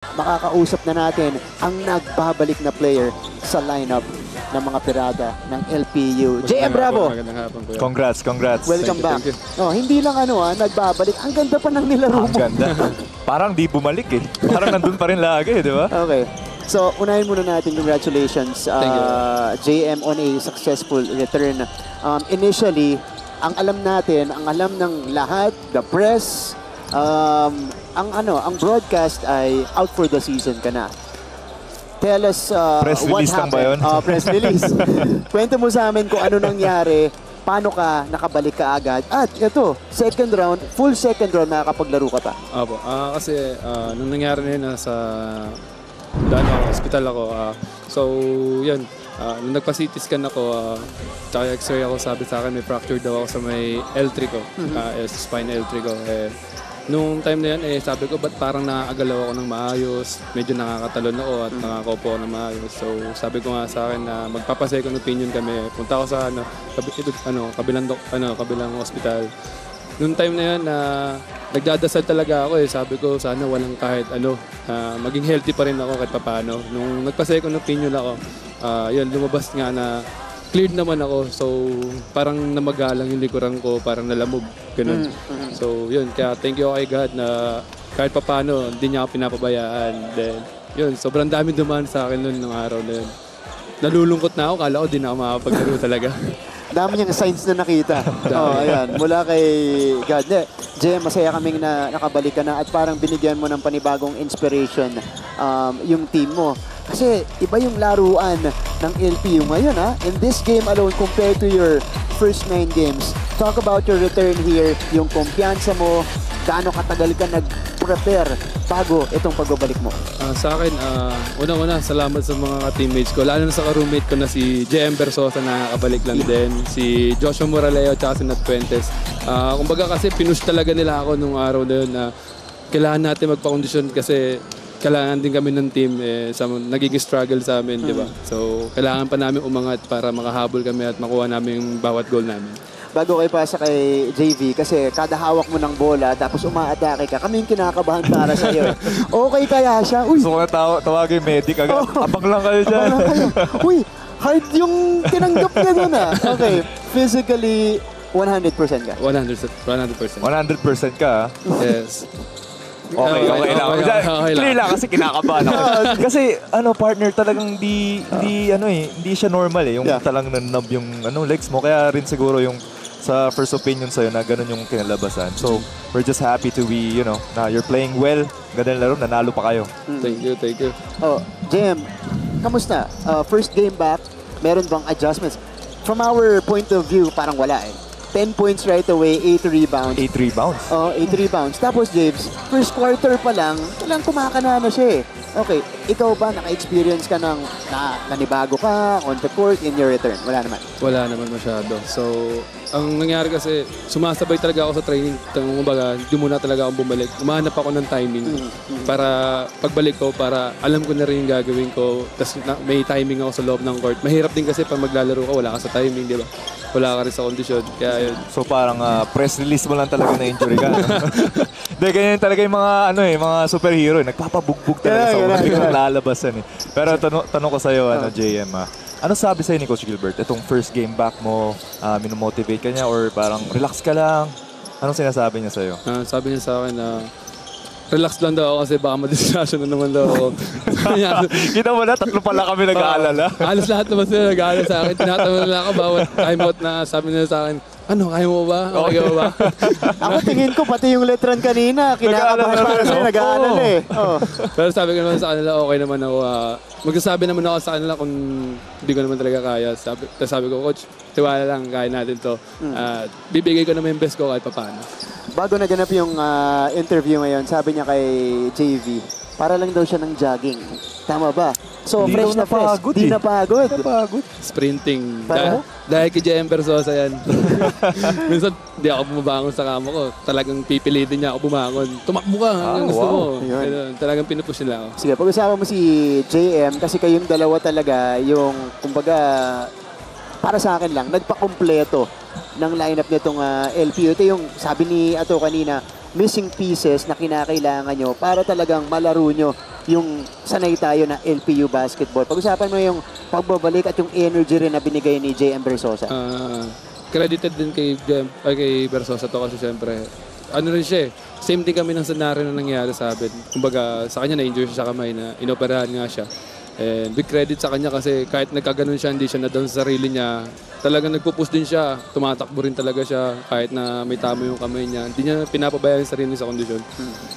makakausap na natin ang nagbabalik na player sa lineup ng mga pirata ng LPU. JM Bravo! Congrats. Welcome back. Oh, hindi lang nagbabalik. Ang ganda pa ng nilaro mo. Ang ganda. Parang di bumalik eh. Parang nandun pa rin lagi, di ba? Okay. So, unahin muna natin, congratulations, JM, on a successful return. Initially, ang alam ng lahat, the press, ang broadcast ay out for the season ka na. Tell us press what release happened. ba yun? Press release. Kwento mo sa amin kung ano nangyari, paano ka nakabalik ka agad. At ito, full second round, nakakapaglaro ka pa. Opo. Kasi nung nangyari na yun, nasa hospital ako. So, yun. Nung nagpa-CT scan ako, tsaka x-ray ako, sabi sa akin may fracture daw ako sa may L3 ko. Spine L3 ko. Nung time na yun, sabi ko, ba't parang nakagalaw ako ng maayos? Medyo nakakatalon ako at nakakaupo ako ng maayos. So, sabi ko nga sa akin na magpapa-second opinion kami. Punta ako sa kabilang hospital. Nung time na yun, nagdadasal talaga ako Sabi ko, sana walang kahit maging healthy pa rin ako kahit papaano. Nung nagpa-second opinion ako, yun, lumabas nga na cleared naman ako. So, parang namagalang yung likuran ko, parang nalamog. Ganun. So, yun. Kaya thank you kay God na kahit papaano, hindi niya ako pinapabayaan. Then, yun. Sobrang dami dumaan sa akin noon ng araw na yun. Nalulungkot na ako. Kala ko di na ako makapaglaro talaga. Dami niyang signs na nakita. Ayan. Mula kay God. Jay, masaya kaming na nakabalik ka na at parang binigyan mo ng panibagong inspiration yung team mo. Kasi iba yung laruan ng LPU ngayon in this game alone compared to your first 9 games. Talk about your return here, yung kumpiyansa mo, gaano katagal ka nag-prepare bago itong pagbabalik mo. Sa akin, unang-una, salamat sa mga teammates ko. Lalo na sa ka-roommate ko na si JM Bersosa na nakabalik lang din. Si Joshua Moraleo at si Nat Fuentes. Kumbaga kasi pinush talaga nila ako nung araw na yun na kailangan natin magpa-kondisyon kasi kailangan din kami ng team nagiging struggle sa amin, di ba? So, kailangan pa namin umangat para makahabol kami at makuha namin yung bawat goal namin. Bago kayo pasa kay JV, kasi kada hawak mo ng bola tapos umaatake ka, kami yung kinakabahan para sa iyo. Okay kaya siya? Uy! So, tawagin medic agad. Abang lang kayo dyan. Abang lang kayo. Uy! Hard yung tinanggap niya doon Okay. Physically, 100% ka? 100%. 100% ka Yes. Okay lang. Clear lang kasi kinakabahan ako. Kasi partner talagang hindi siya normal Yung talang nanab yung legs mo. Kaya rin siguro yung sa first opinion sa'yo na ganun yung kinalabasan. So, we're just happy to be, na you're playing well. Ganda laro, nanalo pa kayo. Thank you. JM, kamusta? First game back, meron bang adjustments? From our point of view, parang wala 10 points right away, 8 rebounds. 8 rebounds? 8 rebounds. Tapos, James, first quarter pa lang, kumakana na siya Okay, ikaw ba, naka-experience ka ng nanibago ka on the court in your return? Wala naman? Wala naman masyado. So, ang nangyari kasi, sumasabay talaga ako sa training. Kumbaga, hindi muna talaga akong bumalik. Umahanap ako ng timing para pagbalik ko, para alam ko na rin yung gagawin ko. Tapos may timing ako sa loob ng court. Mahirap din kasi pag maglalaro ka, wala ka sa timing, di ba? Wala ka rin sa kondisyon. Kaya yun. So parang press release mo lang talaga na injury ka. Hindi, ganyan talaga yung mga mga superhero. Nagpapabugbog talaga sa ulo. Biglang lalabasan Pero tanong ko sa'yo, JM ano sabi sa'yo ni Coach Gilbert? Itong first game back mo, minomotivate ka niya or parang relax ka lang? Anong sinasabi niya sa'yo? Sabi niya sa akin na relax lang daw ako kasi baka ma-distraction na naman daw ako. Kita mo na, tatlo pala kami nag-aalala. Halos lahat naman sila nag-aalala sa akin. Tinatawa nila ako bawat timeout na sabi nila sa akin, kaya mo ba? Okay ka ba? Ako tingin ko, pati yung letran kanina, kinakabahan para sa'yo, nag-aalala Pero sabi ko naman sa kanila, okay naman ako. Magsasabi naman ako sa kanila kung hindi ko naman talaga kaya. Sabi ko, Coach, tiwala lang, kaya natin to. Bibigay ko naman yung best ko kahit paano. Bago naganap yung interview ngayon, sabi niya kay JV, para lang daw siya ng jogging. Tama ba? So, Di fresh na fresh. Di napagod. Sprinting. Dahil kay JM Bersosa yan. Minsan, di ako bumabangon sa kama ko. Talagang pipilitin niya ako bumangon. Tumakbo ka hanggang gusto mo. Talagang pinupush nila ako. Sige, pag-usapan mo si JM, kasi kayong dalawa talaga yung, kumbaga, para sa akin lang, nagpakompleto ng lineup nitong LPU. Ito yung sabi ni Ato kanina, missing pieces na kinakailangan nyo para talagang malaro nyo yung sanay tayo na LPU basketball? Pag-usapan mo yung pagbabalik at yung energy rin na binigay ni JM Versosa. Credited din kay Versosa to kasi siyempre, ano rin siya eh, same din kami ng scenario na nangyari sa amin. Kumbaga, sa kanya na-injure siya sa kamay na inoperahan nga siya. And big credit sa kanya kasi kahit nagkaganon siya, hindi siya na-down sa sarili niya. Talagang nagpo-push din siya, tumatakbo rin talaga siya kahit na may tama yung kamay niya. Hindi niya pinapabayaan yung sarili sa kondisyon.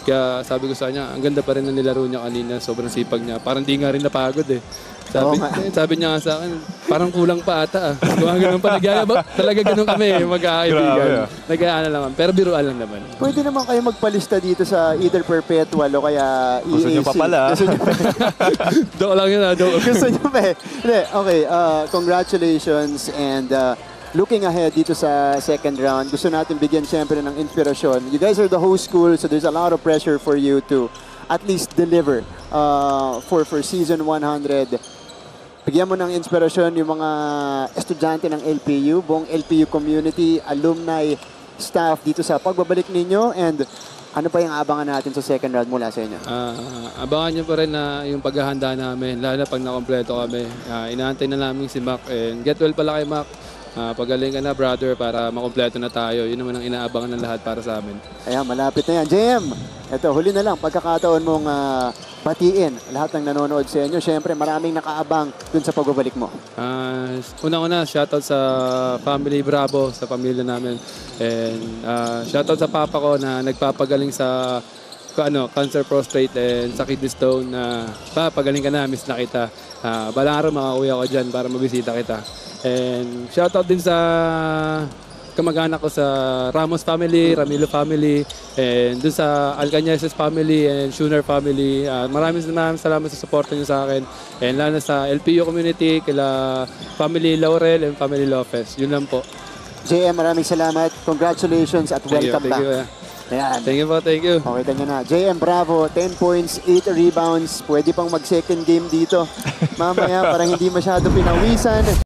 Kaya sabi ko sa kanya, ang ganda pa rin ng nilaro niya kanina, sobrang sipag niya. Parang di nga rin napagod eh. Sabi niya nga sa akin, parang kulang pa ata. Gumagano'n pa, talaga ganun kami, magkakaibigan. Nag-aana lang, pero biruan lang naman. Pwede naman kayo magpalista dito sa either Perpetual o kaya EAC. Gusto nyo pa pala. Doko lang yun, doko. Gusto nyo pa eh. Hindi, okay, congratulations and looking ahead dito sa second round, gusto natin bigyan siyempre ng inspirasyon. You guys are the host school, so there's a lot of pressure for you to at least deliver for season 100. Bigyan mo ng inspirasyon yung mga estudyante ng LPU, buong LPU community, alumni, staff dito sa pagbabalik ninyo, and ano pa yung abangan natin sa second round mula sa inyo? Abangan nyo pa rin na yung paghahanda namin, lalo na pag nakompleto kami. Inaantay na namin si Mac, and get well pala kay Mac. Pagaling ka na, brother, para makompleto na tayo. Yun naman ang inaabangan ng lahat para sa amin. Ayan, malapit na yan. JM, ito, huli na lang, pagkakataon mong batiin lahat ng nanonood sa inyo. Siyempre, maraming nakaabang dun sa pagbabalik mo. Una-una, shoutout sa Family Bravo, sa pamilya namin. And shoutout sa papa ko na nagpapagaling sa cancer prostate and sa kidney stone. Pagaling ka na, miss na kita. Balang araw makauwi ako dyan para mabisita kita. And shoutout din sa kamag-anak ko sa Ramos family, Ramilo family, and dun sa Alcañeses family and Schuner family. Maraming salamat sa support niyo sa akin. And lalo na sa LPU community, kila family Laurel and family Lopez. Yun lang po. JM, maraming salamat. Congratulations at welcome back. Ayan. Thank you po, thank you. Okay, nyo na. JM Bravo, 10 points, 8 rebounds. Pwede pang mag-second game dito. Mamaya, parang hindi masyado pinawisan.